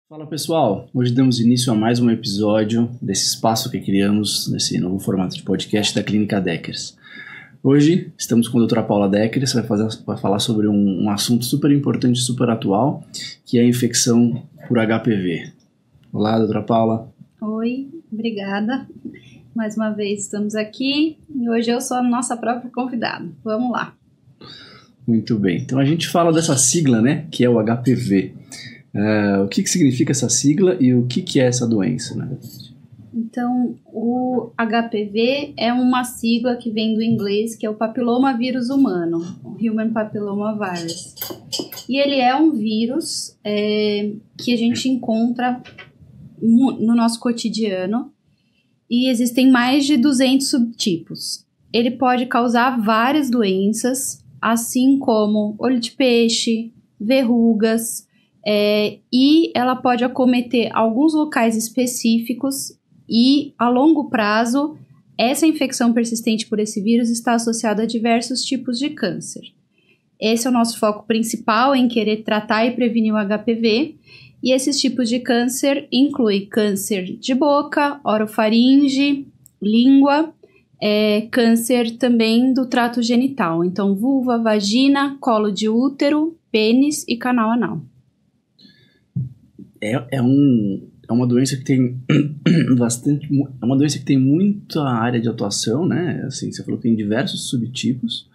Fala pessoal, hoje damos início a mais um episódio desse espaço que criamos, nesse novo formato de podcast da Clínica Deckers. Hoje estamos com a doutora Paula Deckers, vai falar sobre um assunto super importante e super atual, que é a infecção por HPV. Olá, doutora Paula. Oi, obrigada. Mais uma vez estamos aqui e hoje eu sou a nossa própria convidada. Vamos lá. Muito bem, então a gente fala dessa sigla, né, que é o HPV. O que significa essa sigla e o que é essa doença, né? Então, o HPV é uma sigla que vem do inglês, que é o papilomavírus humano, o Human Papilloma Virus. E ele é um vírus que a gente encontra no nosso cotidiano e existem mais de 200 subtipos. Ele pode causar várias doenças, assim como olho de peixe, verrugas, e ela pode acometer alguns locais específicos e, a longo prazo, essa infecção persistente por esse vírus está associada a diversos tipos de câncer. Esse é o nosso foco principal em querer tratar e prevenir o HPV, e esses tipos de câncer incluem câncer de boca, orofaringe, língua, câncer também do trato genital, então vulva, vagina, colo de útero, pênis e canal anal. É uma doença que tem é uma doença que tem muita área de atuação, né? Assim, você falou que tem diversos subtipos,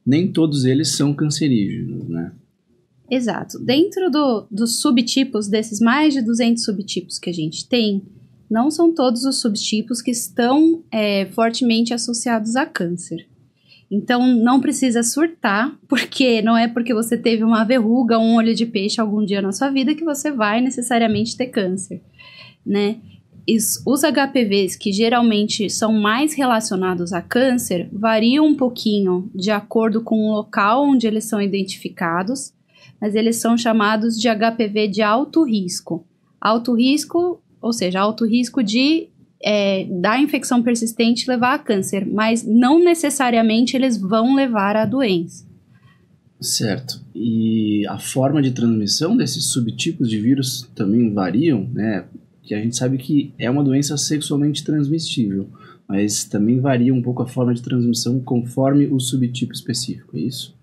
nem todos eles são cancerígenos, né? Exato. Dentro dos subtipos, desses mais de 200 subtipos que a gente tem, não são todos os subtipos que estão fortemente associados a câncer. Então, não precisa surtar, porque não é porque você teve uma verruga, um olho de peixe algum dia na sua vida que você vai necessariamente ter câncer, né? Os HPVs, que geralmente são mais relacionados a câncer, variam um pouquinho de acordo com o local onde eles são identificados, mas eles são chamados de HPV de alto risco. Alto risco, ou seja, alto risco da infecção persistente levar a câncer, mas não necessariamente eles vão levar à doença. Certo. E a forma de transmissão desses subtipos de vírus também variam, né? Que a gente sabe que é uma doença sexualmente transmissível, mas também varia um pouco a forma de transmissão conforme o subtipo específico, é isso?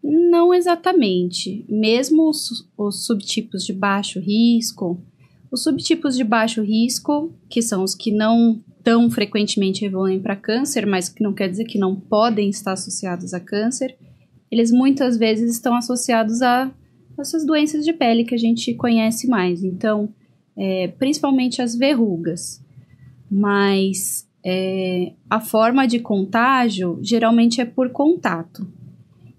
Não exatamente. Mesmo os subtipos de baixo risco, os subtipos de baixo risco, que são os que não tão frequentemente evoluem para câncer, mas que não quer dizer que não podem estar associados a câncer, eles muitas vezes estão associados a essas doenças de pele que a gente conhece mais. Então, principalmente as verrugas. Mas a forma de contágio geralmente é por contato.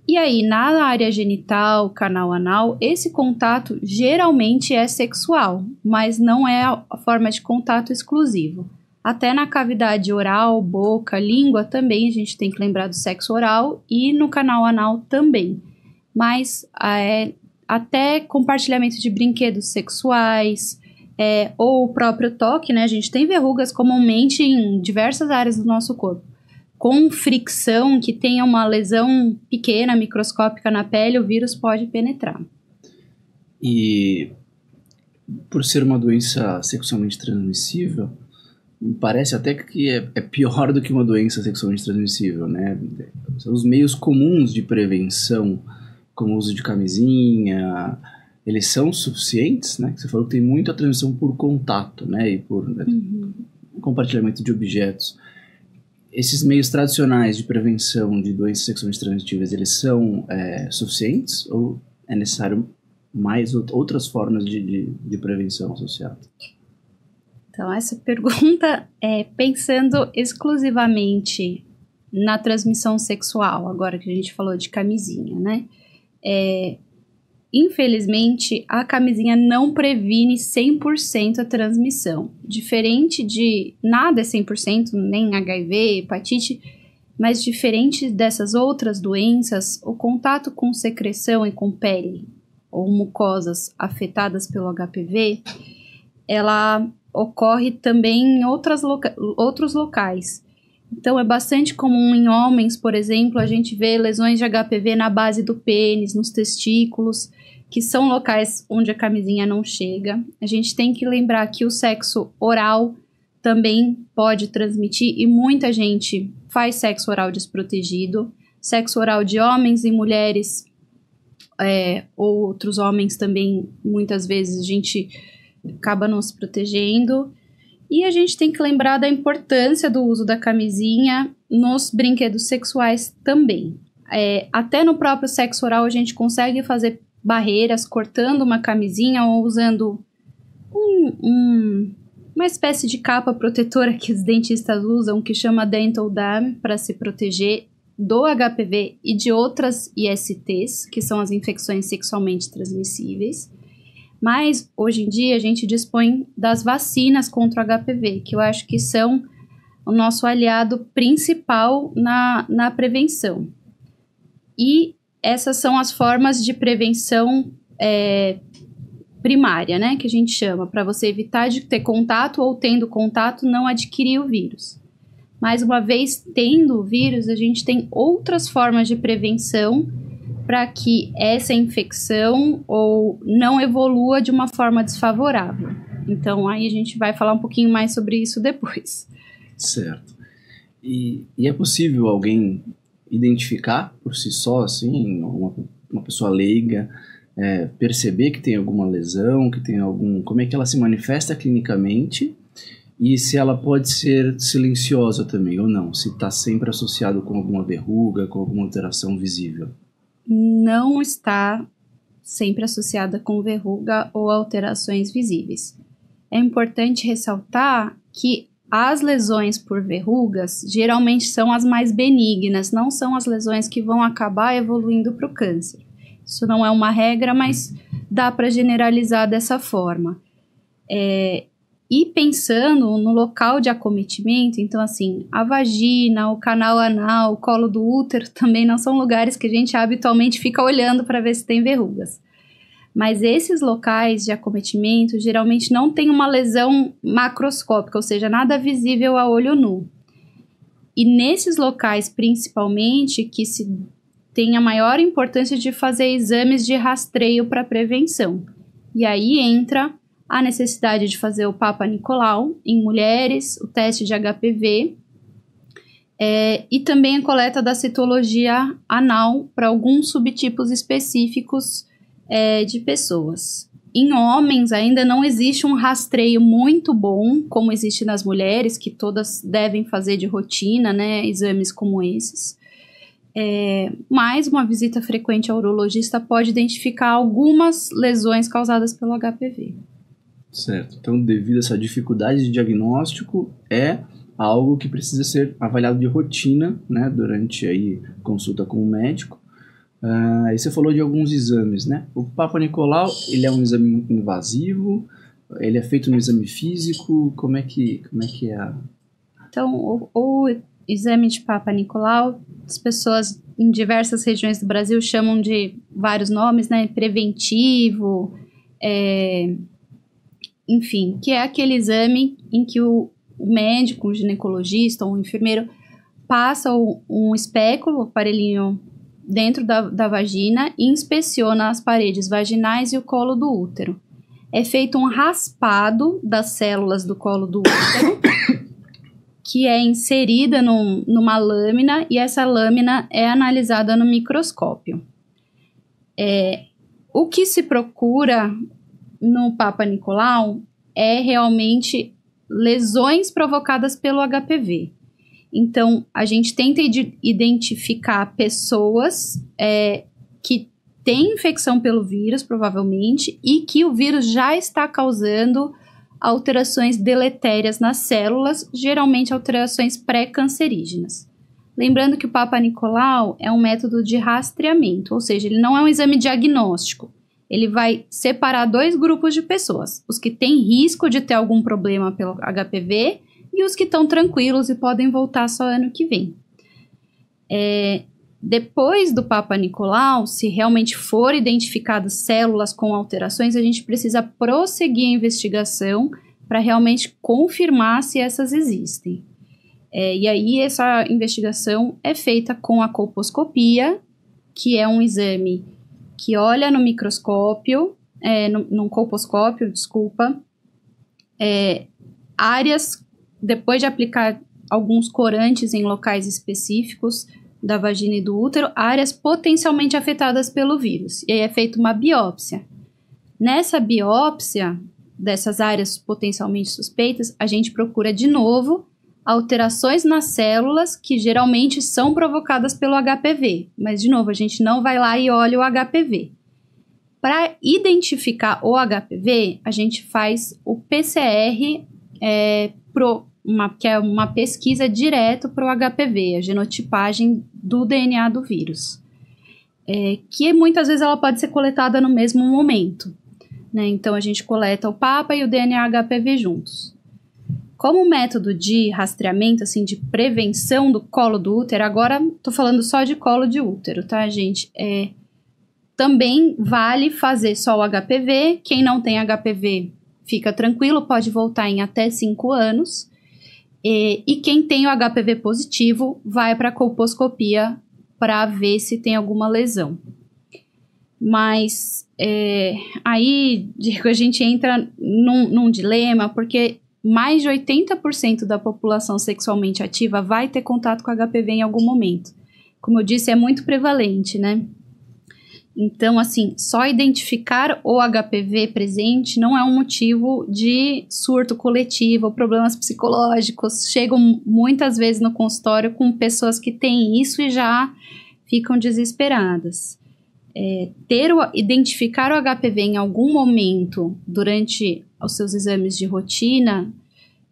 E aí, na área genital, canal anal, esse contato geralmente é sexual, mas não é a forma de contato exclusivo. Até na cavidade oral, boca, língua também a gente tem que lembrar do sexo oral e no canal anal também. Mas até compartilhamento de brinquedos sexuais ou o próprio toque, né? A gente tem verrugas comumente em diversas áreas do nosso corpo. Com fricção, que tenha uma lesão pequena, microscópica na pele, o vírus pode penetrar. E por ser uma doença sexualmente transmissível, parece até que é pior do que uma doença sexualmente transmissível, né? Os meios comuns de prevenção, como o uso de camisinha, eles são suficientes, né? Você falou que tem muita transmissão por contato, né? E por compartilhamento de objetos. Esses meios tradicionais de prevenção de doenças sexualmente transmissíveis, eles são suficientes ou é necessário mais outras formas de prevenção associada? Então, essa pergunta é pensando exclusivamente na transmissão sexual, agora que a gente falou de camisinha, né? Infelizmente, a camisinha não previne 100% a transmissão. Diferente de... Nada é 100%, nem HIV, hepatite, mas diferente dessas outras doenças, o contato com secreção e com pele ou mucosas afetadas pelo HPV, ela ocorre também em outros locais. Então, é bastante comum em homens, por exemplo, a gente vê lesões de HPV na base do pênis, nos testículos. que são locais onde a camisinha não chega. A gente tem que lembrar que o sexo oral também pode transmitir e muita gente faz sexo oral desprotegido. Sexo oral de homens e mulheres, outros homens também, muitas vezes a gente acaba não se protegendo. E a gente tem que lembrar da importância do uso da camisinha nos brinquedos sexuais também. Até no próprio sexo oral a gente consegue fazer barreiras cortando uma camisinha ou usando uma espécie de capa protetora que os dentistas usam, que chama dental dam, para se proteger do HPV e de outras ISTs, que são as infecções sexualmente transmissíveis. Mas, hoje em dia, a gente dispõe das vacinas contra o HPV, que eu acho que são o nosso aliado principal na prevenção. E essas são as formas de prevenção primária, né, que a gente chama, para você evitar de ter contato ou, tendo contato, não adquirir o vírus. Mais uma vez, tendo o vírus, a gente tem outras formas de prevenção para que essa infecção ou não evolua de uma forma desfavorável. Então, aí a gente vai falar um pouquinho mais sobre isso depois. Certo. E é possível alguém identificar por si só, assim, uma pessoa leiga, perceber que tem alguma lesão, que tem algum... Como é que ela se manifesta clinicamente e se ela pode ser silenciosa também ou não, se está sempre associado com alguma verruga, com alguma alteração visível? Não está sempre associada com verruga ou alterações visíveis. É importante ressaltar que as lesões por verrugas geralmente são as mais benignas, não são as lesões que vão acabar evoluindo para o câncer. Isso não é uma regra, mas dá para generalizar dessa forma. E pensando no local de acometimento, então assim, a vagina, o canal anal, o colo do útero também não são lugares que a gente habitualmente fica olhando para ver se tem verrugas. Mas esses locais de acometimento geralmente não tem uma lesão macroscópica, ou seja, nada visível a olho nu. E nesses locais, principalmente, que se tem a maior importância de fazer exames de rastreio para prevenção. E aí entra a necessidade de fazer o Papa Nicolau em mulheres, o teste de HPV, e também a coleta da citologia anal para alguns subtipos específicos de pessoas. Em homens ainda não existe um rastreio muito bom, como existe nas mulheres, que todas devem fazer de rotina, né, exames como esses. Mas uma visita frequente ao urologista pode identificar algumas lesões causadas pelo HPV. Certo. Então, devido a essa dificuldade de diagnóstico, é algo que precisa ser avaliado de rotina, né, durante aí consulta com o médico. Aí você falou de alguns exames, né? O Papa Nicolau, ele é um exame invasivo? Ele é feito no exame físico? Como é que é? Então, o exame de Papa Nicolau, as pessoas em diversas regiões do Brasil chamam de vários nomes, né? Preventivo, enfim, que é aquele exame em que o médico, o ginecologista ou o enfermeiro passa um espéculo, o aparelhinho dentro da vagina e inspeciona as paredes vaginais e o colo do útero. É feito um raspado das células do colo do útero, que é inserida numa lâmina, e essa lâmina é analisada no microscópio. O que se procura no Papa Nicolau é realmente lesões provocadas pelo HPV. Então, a gente tenta identificar pessoas que têm infecção pelo vírus, provavelmente, e que o vírus já está causando alterações deletérias nas células, geralmente alterações pré-cancerígenas. Lembrando que o Papa Nicolau é um método de rastreamento, ou seja, ele não é um exame diagnóstico. Ele vai separar dois grupos de pessoas, os que têm risco de ter algum problema pelo HPV e os que estão tranquilos e podem voltar só ano que vem. Depois do Papa Nicolau, se realmente for identificadas células com alterações, a gente precisa prosseguir a investigação para realmente confirmar se essas existem. E aí essa investigação é feita com a colposcopia, que é um exame que olha no microscópio, num colposcópio, desculpa, áreas, depois de aplicar alguns corantes em locais específicos da vagina e do útero, áreas potencialmente afetadas pelo vírus. E aí é feita uma biópsia. Nessa biópsia dessas áreas potencialmente suspeitas, a gente procura de novo alterações nas células que geralmente são provocadas pelo HPV. Mas, de novo, a gente não vai lá e olha o HPV. Para identificar o HPV, a gente faz o PCR, que é uma pesquisa direto para o HPV, a genotipagem do DNA do vírus, que muitas vezes ela pode ser coletada no mesmo momento, né? Então, a gente coleta o Papa e o DNA HPV juntos. Como método de rastreamento, assim, de prevenção do colo do útero, agora estou falando só de colo de útero, tá, gente? Também vale fazer só o HPV. Quem não tem HPV fica tranquilo, pode voltar em até 5 anos. E quem tem o HPV positivo vai para a colposcopia para ver se tem alguma lesão. Mas aí, Diego, a gente entra num dilema, porque mais de 80% da população sexualmente ativa vai ter contato com HPV em algum momento. Como eu disse, é muito prevalente, né? Então, assim, só identificar o HPV presente não é um motivo de surto coletivo, problemas psicológicos. Chegam muitas vezes no consultório com pessoas que têm isso e já ficam desesperadas. Identificar o HPV em algum momento durante os seus exames de rotina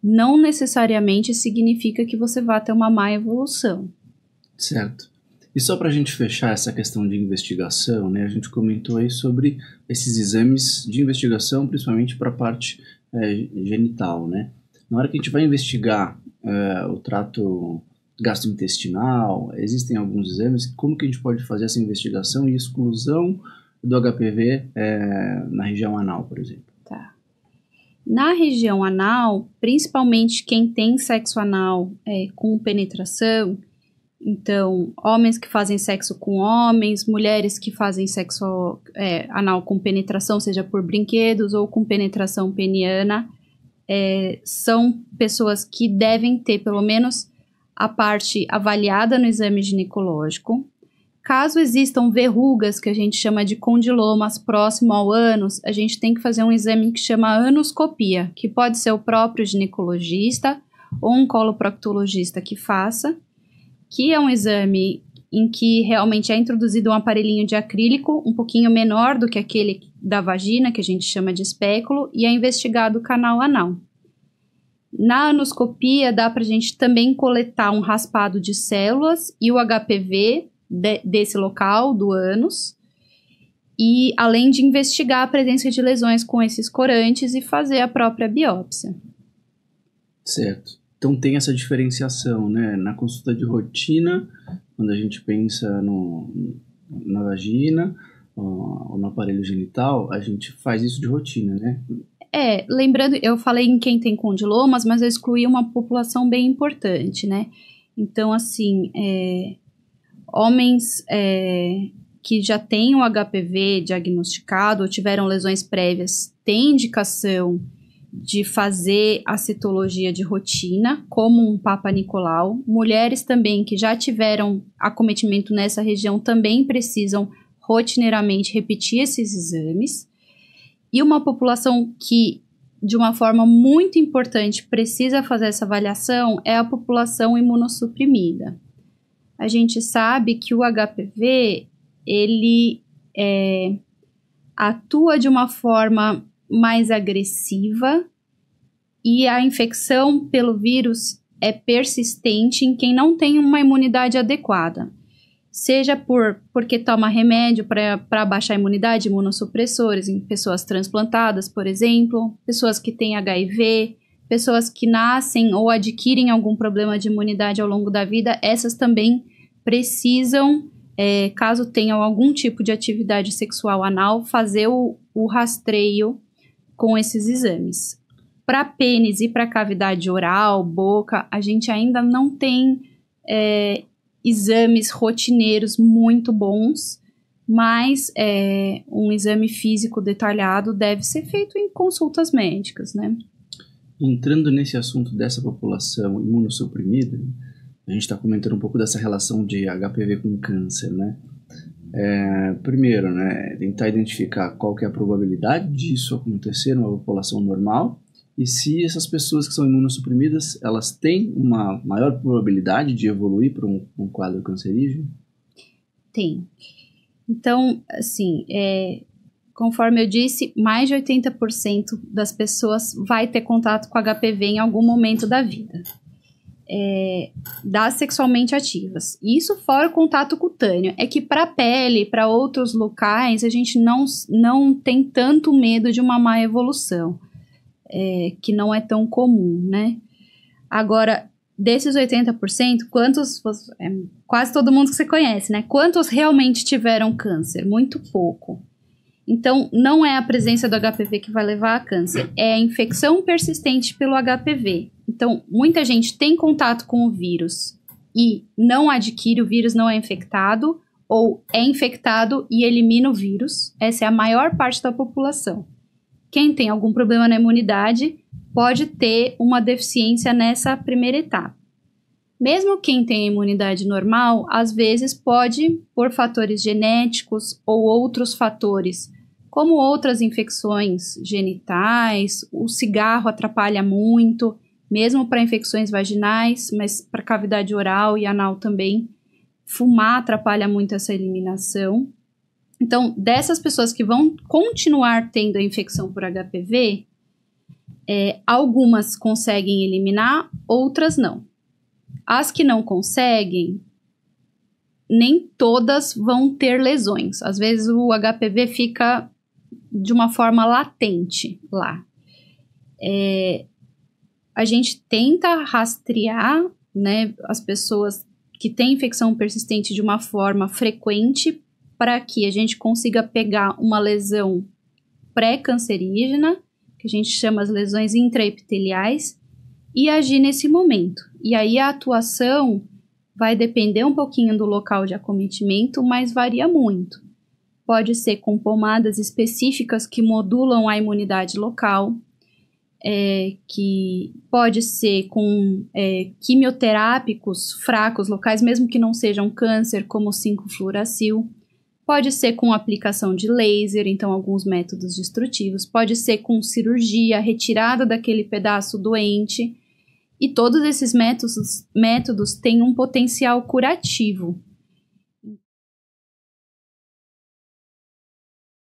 não necessariamente significa que você vá ter uma má evolução. Certo. E só para a gente fechar essa questão de investigação, né, a gente comentou aí sobre esses exames de investigação, principalmente para a parte genital, né? Na hora que a gente vai investigar o trato gastrointestinal, existem alguns exames, como que a gente pode fazer essa investigação e exclusão do HPV na região anal, por exemplo? Tá. Na região anal, principalmente quem tem sexo anal com penetração, então, homens que fazem sexo com homens, mulheres que fazem sexo anal com penetração, seja por brinquedos ou com penetração peniana, são pessoas que devem ter pelo menos a parte avaliada no exame ginecológico. Caso existam verrugas, que a gente chama de condilomas próximo ao ânus, a gente tem que fazer um exame que chama anoscopia, que pode ser o próprio ginecologista ou um coloproctologista que faça, que é um exame em que realmente é introduzido um aparelhinho de acrílico um pouquinho menor do que aquele da vagina, que a gente chama de espéculo, e é investigado o canal anal. Na anoscopia, dá para a gente também coletar um raspado de células e o HPV desse local, do ânus, e além de investigar a presença de lesões com esses corantes e fazer a própria biópsia. Certo. Então tem essa diferenciação, né? Na consulta de rotina, quando a gente pensa na vagina ou no aparelho genital, a gente faz isso de rotina, né? Lembrando, eu falei em quem tem condilomas, mas eu excluí uma população bem importante, né? Então, assim, homens que já têm o HPV diagnosticado ou tiveram lesões prévias têm indicação de fazer a citologia de rotina, como um Papa Nicolau. Mulheres também que já tiveram acometimento nessa região também precisam rotineiramente repetir esses exames. E uma população que, de uma forma muito importante, precisa fazer essa avaliação é a população imunossuprimida. A gente sabe que o HPV, ele atua de uma forma mais agressiva e a infecção pelo vírus é persistente em quem não tem uma imunidade adequada. Seja porque toma remédio para baixar a imunidade, imunossupressores em pessoas transplantadas, por exemplo, pessoas que têm HIV, pessoas que nascem ou adquirem algum problema de imunidade ao longo da vida, essas também precisam, caso tenham algum tipo de atividade sexual anal, fazer o rastreio com esses exames. Para pênis e para cavidade oral, boca, a gente ainda não tem exames rotineiros muito bons, mas um exame físico detalhado deve ser feito em consultas médicas, né? Entrando nesse assunto dessa população imunossuprimida, a gente está comentando um pouco dessa relação de HPV com câncer, né? Primeiro, né, tentar identificar qual que é a probabilidade disso acontecer numa população normal e se essas pessoas que são imunossuprimidas, elas têm uma maior probabilidade de evoluir para um quadro cancerígeno? Tem. Então, assim, conforme eu disse, mais de 80% das pessoas vai ter contato com HPV em algum momento da vida. Das sexualmente ativas. Isso fora o contato cutâneo. É que para a pele, para outros locais, a gente não tem tanto medo de uma má evolução, que não é tão comum, né? Agora, desses 80%, quantos... quase todo mundo que você conhece, né? Quantos realmente tiveram câncer? Muito pouco. Então, não é a presença do HPV que vai levar a câncer, é a infecção persistente pelo HPV. Então, muita gente tem contato com o vírus e não adquire o vírus, não é infectado, ou é infectado e elimina o vírus. Essa é a maior parte da população. Quem tem algum problema na imunidade pode ter uma deficiência nessa primeira etapa. Mesmo quem tem imunidade normal, às vezes pode, por fatores genéticos ou outros fatores, como outras infecções genitais, o cigarro atrapalha muito, mesmo para infecções vaginais, mas para cavidade oral e anal também. Fumar atrapalha muito essa eliminação. Então, dessas pessoas que vão continuar tendo a infecção por HPV, algumas conseguem eliminar, outras não. As que não conseguem, nem todas vão ter lesões. Às vezes o HPV fica de uma forma latente lá. A gente tenta rastrear, né, as pessoas que têm infecção persistente de uma forma frequente para que a gente consiga pegar uma lesão pré-cancerígena, que a gente chama as lesões intraepiteliais, e agir nesse momento. E aí a atuação vai depender um pouquinho do local de acometimento, mas varia muito. Pode ser com pomadas específicas que modulam a imunidade local, que pode ser com quimioterápicos fracos locais, mesmo que não sejam câncer, como o 5-fluoracil. Pode ser com aplicação de laser, então alguns métodos destrutivos. Pode ser com cirurgia, retirada daquele pedaço doente. E todos esses métodos têm um potencial curativo.